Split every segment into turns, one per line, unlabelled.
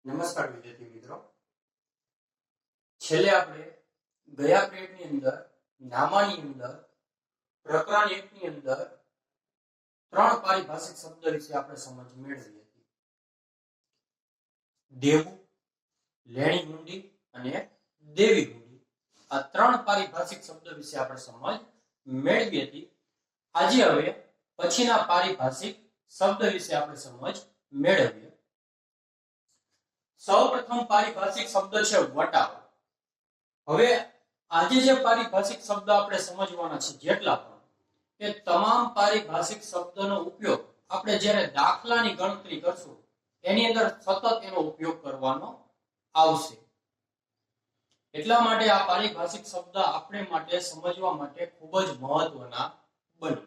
નમસ્કાર વિદ્યાર્થી મિત્રો, છેલ્લે આપણે ગયા પીરિયડની અંદર નામાની અંદર પ્રકરણ 1 ની અંદર ત્રણ પારિભાષિક શબ્દ વિશે આપણે સમજ મેળવી હતી. દેવું, લેણી હુંડી અને દેવી હુંડી. આ ત્રણ પારિભાષિક શબ્દ વિશે આપણે સમજ મેળવી હતી. આજે હવે પછીના પારિભાષિક શબ્દ વિશે આપણે સમજ મેળવીએ. સૌપ્રથમ પારિભાષિક શબ્દ છે વટાવ. હવે આજે જે પારિભાષિક શબ્દ આપણે સમજવાના છે જેટલા પણ, એ તમામ પારિભાષિક શબ્દનો ઉપયોગ આપણે જ્યારે દાખલાની ગણતરી કરશું એની અંદર સતત એનો ઉપયોગ કરવાનો આવશે. એટલા માટે આ પારિભાષિક શબ્દ આપણે માટે સમજવા માટે ખૂબ જ મહત્વના બને.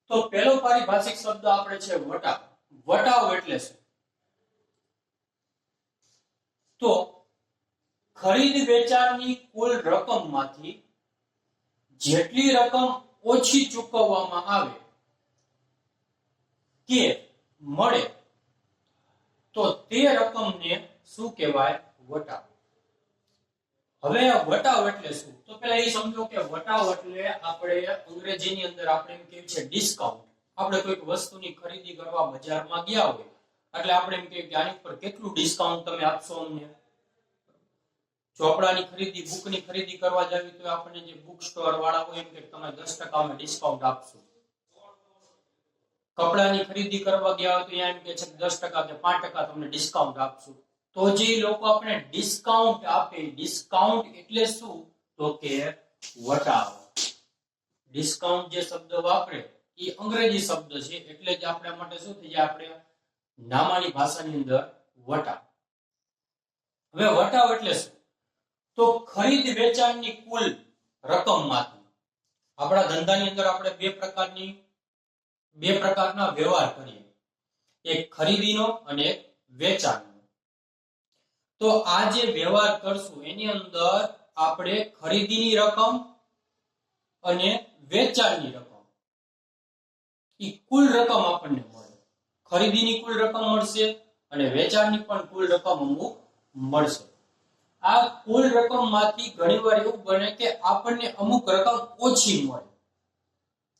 તો પહેલો પારિભાષિક શબ્દ આપણે છે વટાવ. વટાવ એટલે શું? તો ખરીદ વેચાણની કુલ રકમમાંથી જેટલી રકમ ઓછી ચૂકવવામાં આવે કે મળે તો તે રકમને શું કહેવાય? વટાવ. હવે વટાવ એટલે શું? તો પહેલા એ સમજો કે વટાવ એટલે આપણે અંગ્રેજીની અંદર આપણે એમ કહીએ છે ડિસ્કાઉન્ટ. આપણે કોઈક વસ્તુની ખરીદી કરવા બજારમાં ગયા હોય એટલે આપણે એમ કહીએ કે આની પર કેટલું ડિસ્કાઉન્ટ તમે આપશો અમને. ચોપડાની ખરીદી, બુકની ખરીદી કરવા જાવી તો આપણને જે બુક સ્ટોર વાળા હોય એમ કે તમે 10% અમે ડિસ્કાઉન્ટ આપશો. કપડાની ખરીદી કરવા ગયા હોય તો એમ કે છે 10% કે 5% તમને ડિસ્કાઉન્ટ આપશું. તો જે લોકો આપણે ડિસ્કાઉન્ટ આપે, ડિસ્કાઉન્ટ એટલે શું? તો કે વટાવ. ડિસ્કાઉન્ટ જે શબ્દ વાપરે એ અંગ્રેજી શબ્દ છે એટલે જ આપણા માટે શું થઈ જાય? આપણે નામાની ભાષાની અંદર વટાવ. હવે વટાવ એટલે શું? તો ખરીદ વેચાણની કુલ રકમમાંથી, આપણા ધંધાની અંદર આપણે બે પ્રકારના વ્યવહાર કરીએ, એક ખરીદીનો અને એક વેચાણનો. તો આ જે વ્યવહાર કરશું એની અંદર આપણે ખરીદીની રકમ અને વેચાણની રકમ, એ કુલ રકમ આપણને મળે. ખરીદીની કુલ રકમ મળશે અને વેચાણની પણ કુલ રકમ અમુક મળશે. આ કુલ રકમમાંથી ઘણીવાર એવું બને કે આપણને અમુક રકમ ઓછી મળે.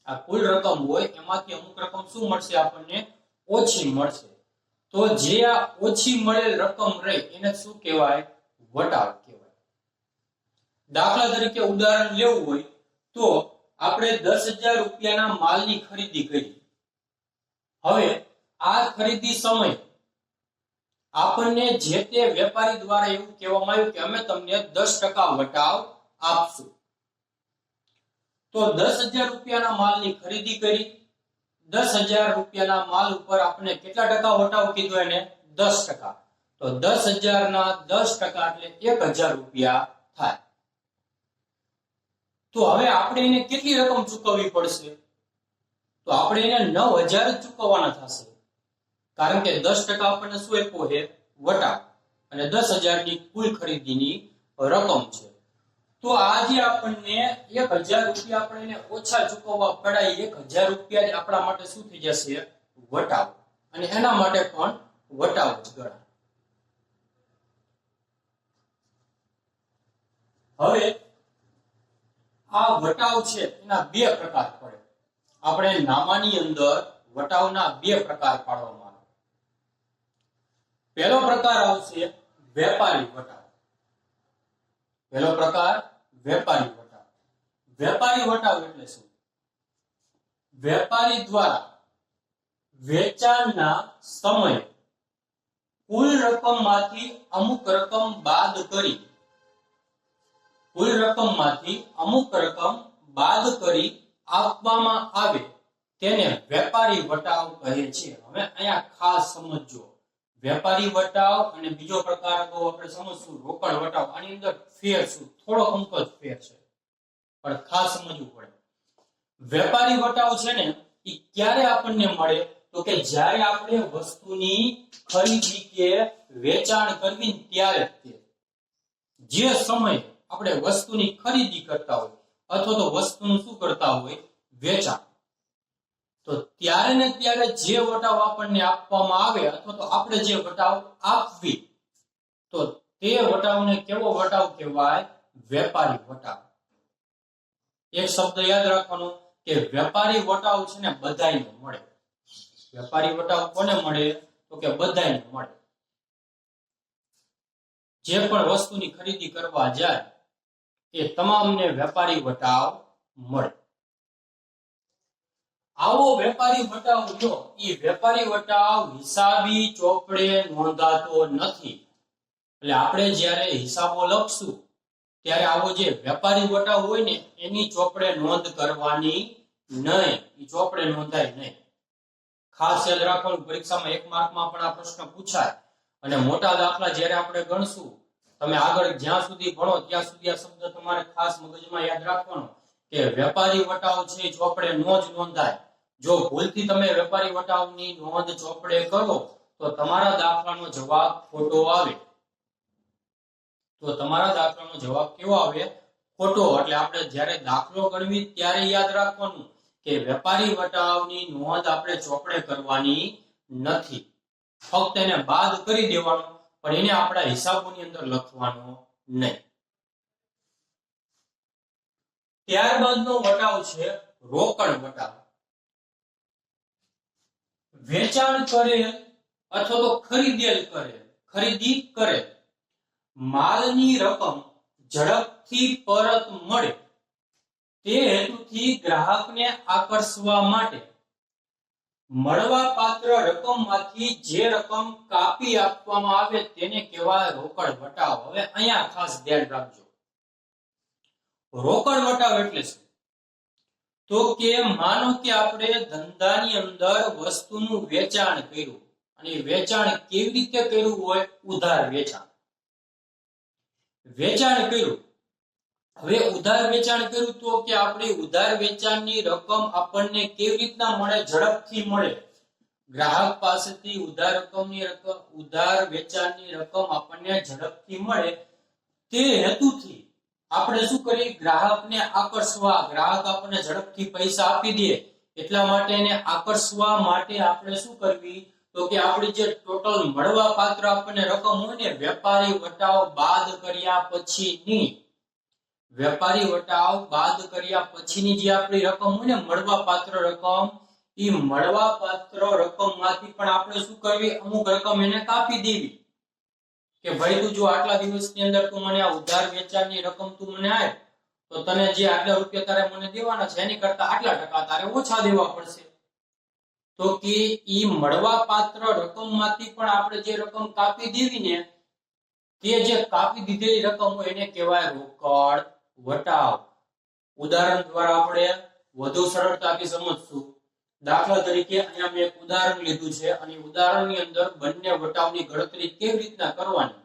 આ કુલ રકમ હોય એમાંથી અમુક રકમ શું મળશે? આપણને ઓછી મળશે. તો જે આ ઓછી મળેલ રકમ રહે એને શું કહેવાય? વટાવ કહેવાય. દાખલા તરીકે ઉદાહરણ લેવું હોય તો આપણે 10,000 રૂપિયાના માલની ખરીદી કરી. હવે આ ખરીદી સમય આપણને જે તે વેપારી દ્વારા એવું કહેવામાં આવ્યું કે અમે તમને 10% વટાવ આપશું. તો 10,000 રૂપિયાના માલની ખરીદી કરી. 10,000 રૂપિયાના માલ ઉપર આપણે કેટલા ટકા વટાવ કીધો? એને 10%. તો 10,000 ના 10% એટલે 1,000 રૂપિયા થાય. તો હવે આપણે એને કેટલી રકમ ચૂકવવી પડશે? તો આપણે એને 9,000 જ ચૂકવવાના થશે. કારણ કે 10% આપણને શું આપ્યો છે? વટાવ. અને 10,000 ની કુલ ખરીદીની રકમ છે. તો આ જે આપણને 1,000 રૂપિયા આપણે એને ઓછા ચૂકવવા પડાય, 1,000 રૂપિયા જ આપણા માટે શું થઈ જશે? વટાવ. અને એના માટે પણ વટાવ જ ગણાય. હવે આ વટાવ છે એના બે પ્રકાર પડે. આપણે નામાની અંદર વટાવના બે પ્રકાર પાડવામાં આવે. પહેલો પ્રકાર આવશે વેપારી વટાવ. પહેલો પ્રકાર વેપારી વટાવ. વેપારી વટાવ એટલે શું? વેપારી દ્વારા વેચાણના સમયે કુલ રકમમાંથી અમુક રકમ બાદ કરી, આપવામાં આવે તેને વેપારી વટાવ કહે છે. હવે અહીંયા ખાસ સમજો, વેપારી વટાવ અને બીજો પ્રકાર આપણે સમજશું રોકડ વટાવ. આની અંદર ફેર શું? થોડો અમુક જ ફેર છે પણ ખાસ સમજવું પડે. વેપારી વટાવ છે ને એ ક્યારે આપણને મળે? તો કે જ્યારે આપણે વસ્તુની ખરીદી કે વેચાણ કરવી ત્યારે જે સમય આપણે વસ્તુની ખરીદી કરતા હોય અથવા તો વસ્તુનું શું કરતા હોય? વેચાણ. તો ત્યારે ને ત્યારે જે વટાવ આપણને આપવામાં આવે અથવા તો આપણે જે વટાવ આપવી, તો તે વટાવને કેવો વટાવ કહેવાય? વેપારી વટાવ. એક શબ્દ યાદ રાખવાનો કે વેપારી વટાવ છે ને બધાયને મળે. વેપારી વટાવ કોને મળે? તો કે બધાયને મળે. જે પણ વસ્તુની ખરીદી કરવા જાય એ તમામને વેપારી વટાવ મળે. આવો વેપારી વટાવ જો એ વેપારી વટાવ હિસાબી ચોપડે નોંધાતો નથી. એટલે આપણે જ્યારે હિસાબો લખશું ત્યારે આવો જે વેપારી વટાવ હોય ને એની ચોપડે નોંધ કરવાની નહીં. એ ચોપડે નોંધાય નહીં. ખાસ યાદ રાખવાનું, પરીક્ષામાં 1 માર્કમાં પણ આ પ્રશ્ન પૂછાય. અને મોટા દાખલા જ્યારે આપણે ગણશું, તમે આગળ જ્યાં સુધી ભણો ત્યાં સુધી આ શબ્દ તમારે ખાસ મગજમાં યાદ રાખવાનો કે વેપારી વટાવ છે ચોપડે નો જ નોંધાય. જો ભૂલથી તમે વેપારી વટાવની નોંધ ચોપડે કરો તો તમારા દાખલાનો જવાબ ખોટો આવે. તો તમારા દાખલાનો જવાબ કેવો આવે? ખોટો. એટલે આપણે જ્યારે દાખલો ગણવી ત્યારે યાદ રાખવાનું કે વેપારી વટાવની નોંધ આપણે ચોપડે કરવાની નથી. ફક્ત એને બાદ કરી દેવાનો, પણ એને આપણા હિસાબોની અંદર લખવાનો નહીં. ત્યારબાદનો વટાવ છે રોકડ વટાવ. વેચાણ કરેલ અથવા તો ખરીદી કરેલ માલની રકમ ઝડપથી પરત મળે તે હેતુથી ગ્રાહકને આકર્ષવા માટે મળવા પાત્ર રકમમાંથી જે રકમ કાપી આપવામાં આવે તેને કહેવાય રોકડ વટાવ. હવે અહીંયા ખાસ ધ્યાન રાખજો, રોકડ વટાવ એટલે શું? તો કે માનો કે આપણે ધંધાની અંદર વસ્તુનું વેચાણ કર્યું, અને વેચાણ કેવી રીતે કર્યું હોય? ઉધાર વેચાણ કર્યું. હવે ઉધાર વેચાણ કર્યું તો કે આપણે ઉધાર વેચાણની રકમ આપણને કેવી રીતના મળે? ઝડપથી મળે. ગ્રાહક પાસેથી ઉધાર વેચાણની રકમ આપણને ઝડપથી મળે તે હેતુથી આપણે શું કરીએ? ગ્રાહકને આકર્ષવા, ગ્રાહક આપણને ઝડપથી પૈસા આપી દે એટલા માટે એને આકર્ષવા માટે આપણે શું કરવી? તો કે આપણી જે ટોટલ મળવા પાત્ર આપણને રકમ હોય ને, વેપારી વટાવ બાદ કર્યા પછીની જે આપણી રકમ હોય ને મળવા પાત્ર રકમ, એ મળવા પાત્ર રકમમાંથી પણ આપણે શું કરવી? અમુક રકમ એને કાપી દેવી કે ભાઈ તું જો આટલા દિવસની અંદર તું મને આ ઉધાર વેચાણની રકમ તું મને આપ, તો તને જે આટલા રૂપિયા તારે મને દેવાના છે એની કરતા આટલા ટકા તારે ઓછા દેવા પડશે. તો કે ઈ મળવા પાત્ર રકમમાંથી પણ આપણે જે રકમ કાપી દેવી ને, તે જે કાપી દીધેલી રકમ હોય એને કહેવાય રોકડ વટાવ. ઉદાહરણ દ્વારા આપણે વધુ સરળતાથી સમજશું. દાખલા તરીકે અહીંયા મેં એક ઉદાહરણ લીધું છે, અને ઉદાહરણની અંદર બંને વટાવની ગણતરી કેવી રીતના કરવાની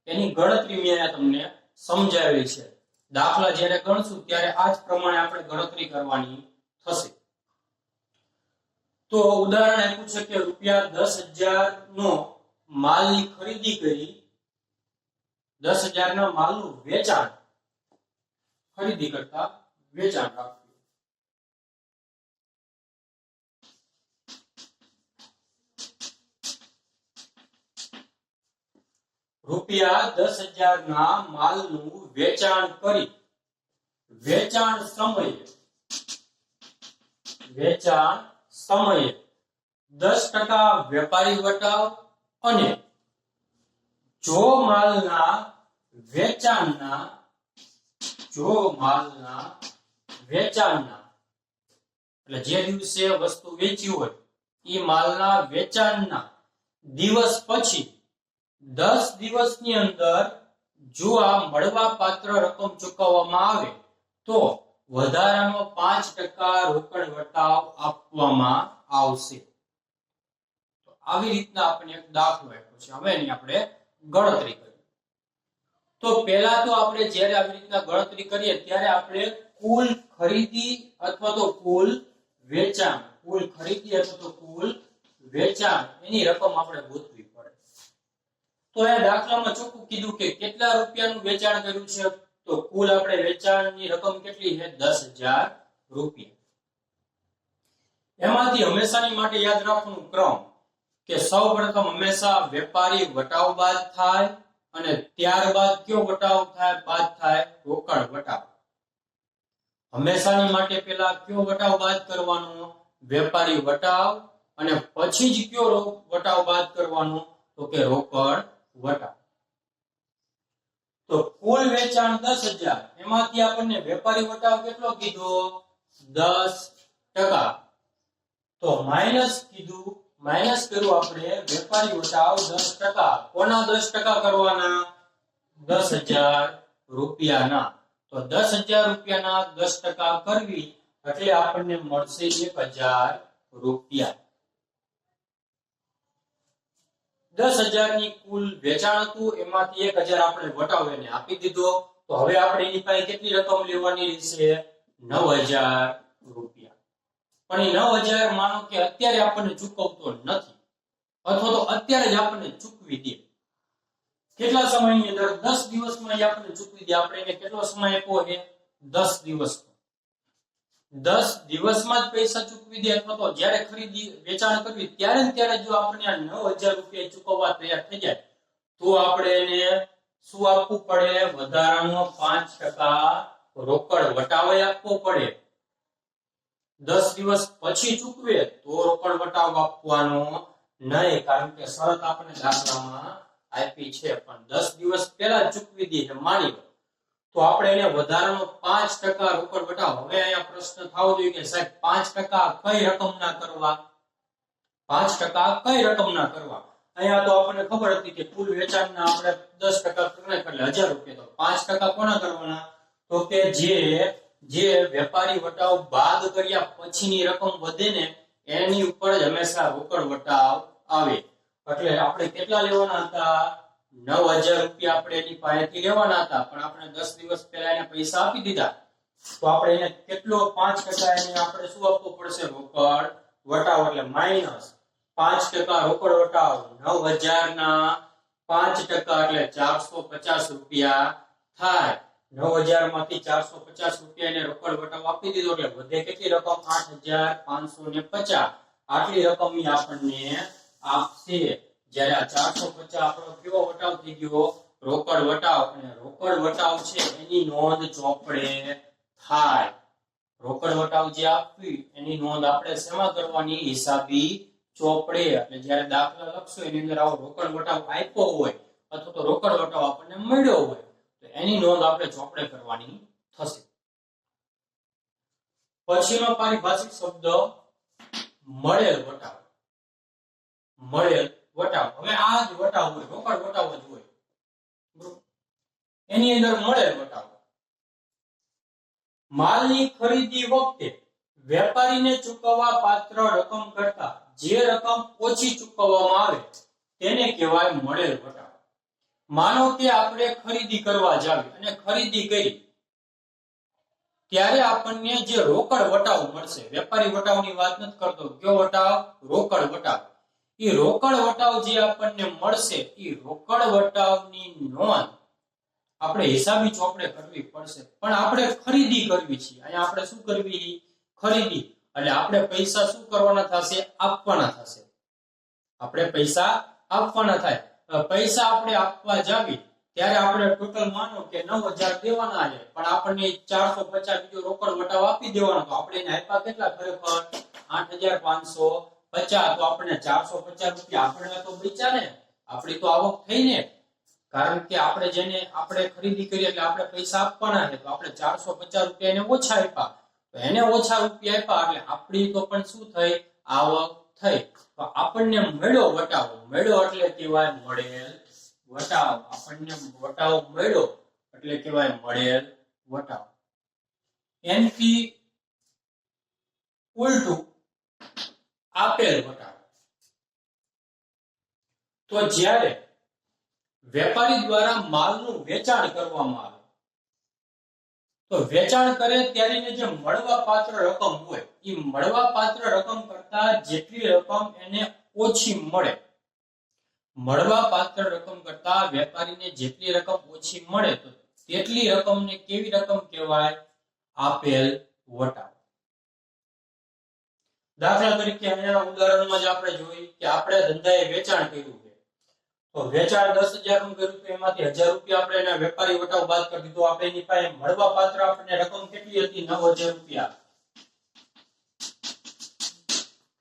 એની ગણતરી મેં તમને સમજાવી છે. દાખલા જ્યારે ગણશું ત્યારે આ જ પ્રમાણે આપણે ગણતરી કરવાની થશે. તો ઉદાહરણ આપ્યું છે કે ₹10,000 નો માલની ખરીદી કરી, 10,000 ના માલનું વેચાણ ખરીદી કરતા વેચાણ રાખ્યું. ₹10,000 ના માલનું વેચાણ કરી વેચાણ સમયે 10% વેપારી વટાવ, અને જો માલના વેચાણના એટલે જે દિવસે વસ્તુ વેચી હોય એ માલના વેચાણના દિવસ પછી 10 દિવસની અંદર જો આ મળવા પાત્ર રકમ ચૂકવવામાં આવે તો વધારાનો 5% રોકડ વટાવ આપવામાં આવશે. તો આવી રીતના આપણે એક દાખલો આપ્યો છે. હવે એની આપણે ગણતરી કરીએ. તો પહેલા તો આપણે જ્યારે આવી રીતના ગણતરી કરીએ ત્યારે આપણે કુલ ખરીદી અથવા તો કુલ વેચાણ એની રકમ આપણે ગોતવી પડે. તો આ દાખલામાં ચોખ્ખું કીધું કે કેટલા રૂપિયાનું વેચાણ કર્યું છે, તો કુલ આપણે વેચાણની રકમ કેટલી છે? ₹10,000. એમાંથી હંમેશાની માટે યાદ રાખવાનું ક્રમ કે સૌપ્રથમ હંમેશા વેપારી વટાવ બાદ થાય અને ત્યારબાદ કયો વટાવ થાય? બાદ થાય રોકડ વટાવ. હંમેશાની માટે પેલા કયો વટાવ બાદ કરવાનો? વેપારી વટાવ, અને પછી જ કયો વટાવ બાદ કરવાનો? તો કે રોકડ વટાવ. તો કુલ વેચાણ 10,000, એમાંથી આપણને વેપારી વટાવ કેટલો કીધો? 10%. તો માઇનસ કીધું, માઇનસ કર્યું આપણે વેપારી વટાવ 10%. કોના 10% કરવાના? 10,000 રૂપિયાના. તો 10,000 રૂપિયાના 10% કરવી એટલે આપણને મળશે 1,000 રૂપિયા. 10,000 ની કુલ વેચાણ હતું, એમાંથી 1,000 આપણે વટાવ એને આપી દીધો. તો હવે આપણે એની પાસે કેટલી રકમ લેવાની રહેશે? 9,000 રૂપિયા. પણ એ 9,000 માનો કે અત્યારે આપણને ચૂકવતો નથી, અથવા તો અત્યારે જ આપણને ચૂકવી દે. કેટલા સમયની અંદર? 10 દિવસમાં આપણને ચૂકવી દે. આપણે એને કેટલો સમય આપ્યો છે? 10 દિવસ. 10 દિવસમાં જ પૈસા ચૂકવી દે, અથવા તો જ્યારે ખરીદી વેચાણ કરવી ત્યારે ને ત્યારે જો આપણે આ 9,000 રૂપિયા ચૂકવવા તૈયાર થઈ જાય તો આપણે એને શું આપવું પડે? વધારાનો 5% રોકડ વટાવ આપવો પડે. 10 દિવસ પછી ચૂકવે તો રોકડ વટાવ આપવાનો નહીં, કારણ કે શરત આપણે દાખલામાં આપી છે. પણ 10 દિવસ પહેલા ચૂકવી દે છે માની લો, તો આપણે એને વધારાનો 5% રોકડ વટાવ. હવે અહીંયા પ્રશ્ન થવો જોઈએ કે સાહેબ 5% કઈ રકમના કરવા? 5% કઈ રકમના કરવા? અહીંયા તો આપણને ખબર હતી કે કુલ વેચાણના આપણે 10% કરીને એટલે 1,000 રૂપિયા. તો 5% કોના કરવાના? તો કે જે વેપારી વટાવ બાદ કર્યા પછીની રકમ વધે ને એની ઉપર જ હંમેશા રોકડ વટાવ આવે. એટલે આપણે કેટલા લેવાના હતા? 9,000 રૂપિયા આપણે એની પાસેથી લેવાના હતા, પણ આપણે 10 દિવસ પહેલા એને પૈસા આપી દીધા. તો આપણે એને કેટલો 5% એને આપણે શું આપવો પડશે? રોકડ વટાવ. એટલે માઈનસ 5% રોકડ વટાવ. 9,000 ના 5% એટલે 450 રૂપિયા થાય. 9,000 માંથી 450 રૂપિયા એને રોકડ વટાવ આપી દીધો એટલે વધે કેટલી રકમ? 8,550. આટલી રકમ આપણને આપશે. જ્યારે આ 450 આપણો કેવો વટાવ થઈ ગયો? રોકડ વટાવ. અને રોકડ વટાવ છે એની નોંધ ચોપડે થાય. રોકડ વટાવ જે આપવી એની નોંધ આપણે શેમાં કરવાની? હિસાબી ચોપડે. એટલે જ્યારે દાખલા લખશો એની અંદર આવો રોકડ વટાવ આપ્યો હોય અથવા તો રોકડ વટાવ આપણને મળ્યો હોય તો એની નોંધ આપણે ચોપડે કરવાની થશે. પછીનો પારિભાષિક શબ્દ મળેલ વટાવ. મળેલ વટાવ. હવે આ જ વટાવ હોય, રોકડ વટાવ જ હોય, એની અંદર મળેલ વટાવ. માલની ખરીદી વખતે વેપારીને ચૂકવવા પાત્ર રકમ કરતા જે રકમ ઓછી ચૂકવવામાં આવે તેને કહેવાય મળેલ વટાવ. માનો કે આપણે ખરીદી કરવા જાવી અને ખરીદી કરી ત્યારે આપણને જે રોકડ વટાવ મળશે, વેપારી વટાવની વાત નથી કરતો, કયો વટાવ? રોકડ વટાવ. એ રોકડ વટાવ જે આપણને મળશે એ રોકડ વટાવની નોંધ આપણે હિસાબી ચોપડે કરવી પડશે. પણ આપણે ખરીદી કરવી છે, અહીંયા આપણે શું કરવી? ખરીદી. એટલે આપણે પૈસા શું કરવાના થશે? આપવાના થશે. આપણે પૈસા આપવાના થાય. પૈસા આપણે આપવા જાવી ત્યારે આપણે ટોટલ માનો કે 9,000 દેવાના છે, પણ આપણને 450 બીજો રોકડ વટાવ આપી દેવાનો. તો આપણે એને આપ્યા કેટલા? ખરેખર 8,550. તો આપણે 450 રૂપિયા આપણે તો બચ્યા ને, આપણી તો આવક થઈ ને. કારણ કે આપણે જેને આપણે ખરીદી કરી એટલે આપણે પૈસા આપવાના છે, તો આપણે 450 રૂપિયા એને ઓછા આપ્યા. તો એને ઓછા રૂપિયા આપ્યા એટલે આપણી તો પણ શું થઈ? આવક થઈ. તો આપણને મળ્યો વટાવ. મળ્યો એટલે કહેવાય મળેલ વટાવ. આપણને વટાવ મળ્યો એટલે કહેવાય મળેલ વટાવ. એનથી ઉલટું આપેલ વટાવ. તો જ્યારે વેપારી દ્વારા માલનું વેચાણ કરવામાં આવે તો વેચાણ કરે ત્યારે જે મળવા પાત્ર રકમ હોય એ મળવા પાત્ર રકમ કરતા જેટલી રકમ એને ઓછી મળે, મળવા પાત્ર રકમ કરતા વેપારીને જેટલી રકમ ઓછી મળે તો તેટલી રકમને કેવી રકમ કહેવાય? આપેલ વટાવ. દાખલા તરીકે અહીંયા ઉદાહરણમાં જ આપણે જોઈ કે આપણે ધંધાએ વેચાણ કર્યું છે, તો વેચાણ 10,000 નું કર્યું તો એમાંથી 1,000 રૂપિયા આપણે એના વેપારી વટાવ બાદ કરી દીધો. આપણે એની પાસે મળવા પાત્ર આપણને રકમ કેટલી હતી? 9,000 રૂપિયા.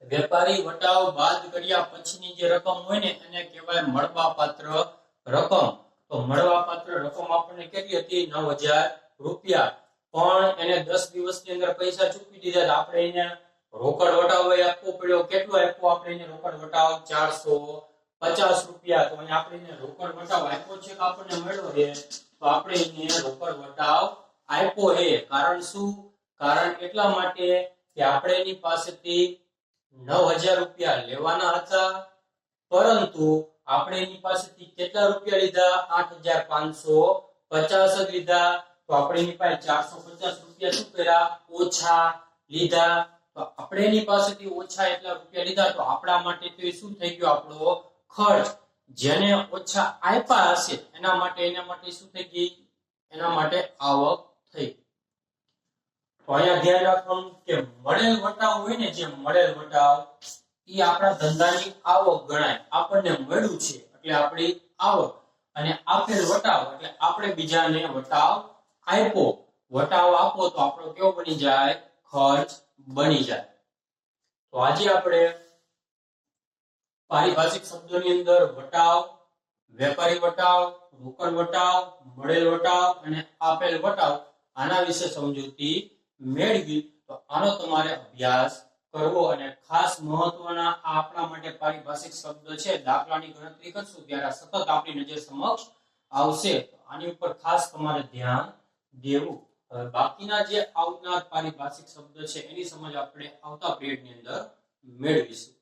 વેપારી વટાવ બાદ કર્યા પછીની જે રકમ હોય ને એને કહેવાય મળવા પાત્ર રકમ. તો મળવા પાત્ર રકમ આપણને કેટલી હતી? 9,000 રૂપિયા. પણ એને 10 દિવસની અંદર પૈસા ચૂકવી દીધા તો આપણે એને રોકડ વટાવ આપવો પડ્યો. કેટલો આપ્યો આપણે એને રોકડ વટાવ? 450 રૂપિયા. તો અહીંયા આપણે એને રોકડ વટાવ આપ્યો છે કે આપણને મળ્યો છે? તો આપણે એને રોકડ વટાવ આપ્યો છે. કારણ શું? કારણ એટલા માટે કે આપણે એની પાસેથી 9,000 રૂપિયા લેવાના હતા, પરંતુ આપણે એની પાસેથી કેટલા રૂપિયા લીધા? 8,550 જ લીધા. તો આપણે એની પાસે 450 રૂપિયા શું કર્યા? ઓછા લીધા. તો આપણે એની પાસેથી ઓછા એટલા રૂપિયા લીધા તો આપણા માટે તો એ શું થઈ ગયો? આપણો ખર્ચ. જેને ઓછા આપ્યા હશે એના માટે શું થઈ ગઈ? એના માટે આવક થઈ. તો અહીંયા ધ્યાન રાખવાનું કે મળેલ વટાવ હોય ને, જે મળેલ વટાવ એ આપણા ધંધાની આવક ગણાય. આપણને મળ્યું છે એટલે આપણી આવક, અને આપેલ વટાવ એટલે આપણે બીજાને વટાવ આપ્યો. વટાવ આપો તો આપણો કેવો બની જાય? ખર્ચ બની જાય. તો આજે આપણે પારિભાષિક શબ્દોની અંદર વટાવ, વેપારી વટાવ, રોકડ વટાવ, મળેલ વટાવ અને આપેલ વટાવ આના વિશે સમજૂતી મેળવી. તો આનો તમારે અભ્યાસ કરવો. અને ખાસ મહત્વના આપણા માટે પારિભાષિક શબ્દ છે. દાખલાની ગણતરી કરશું ત્યારે સતત આપણી નજર સમક્ષ આવશે. આની ઉપર ખાસ તમારે ધ્યાન દેવું. હવે બાકીના જે આવનાર પારિભાષિક શબ્દ છે એની સમજ આપણે આવતા પીરિયડની અંદર મેળવીશું.